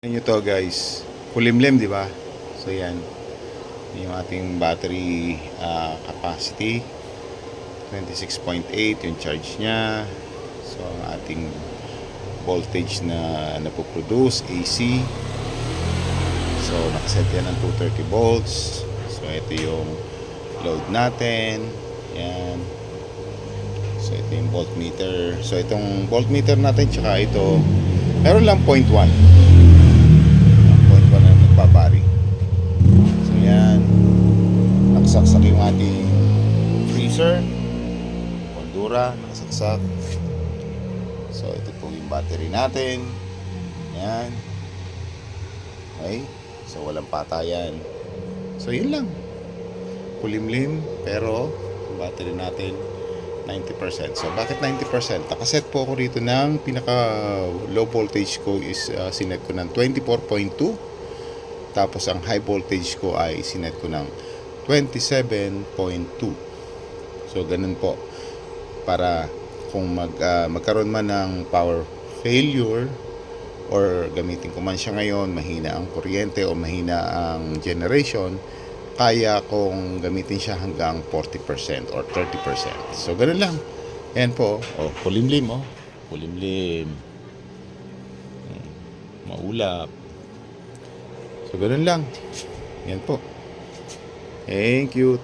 Nyo to guys, kulimlim di ba? So yan, yung ating battery capacity 26.8 yung charge nya. So ang ating voltage na napoproduce AC, so nakaset yan ng 230 volts. So ito yung load natin, yan. So ito yung voltmeter. So itong voltmeter natin tsaka ito meron lang 0.1 na nagbabari. So yan, nakasaksak yung ating freezer, Pandura, nakasaksak. So ito po yung battery natin, yan. Okay, so walang patayan. So yun lang, kulimlim pero battery natin 90%. So bakit 90%? Nakaset po ako rito ng pinaka low voltage ko is sinet ko ng 24.2. Tapos ang high voltage ko ay sinet ko ng 27.2. So ganun po. Para kung magkaroon man ng power failure or gamitin ko man siya ngayon, mahina ang kuryente o mahina ang generation, kaya kung gamitin siya hanggang 40% or 30%. So ganun lang. Ayan po. Oh, kulimlim oh. Kulimlim. Maulap. So ganun lang. Yan po. Thank you.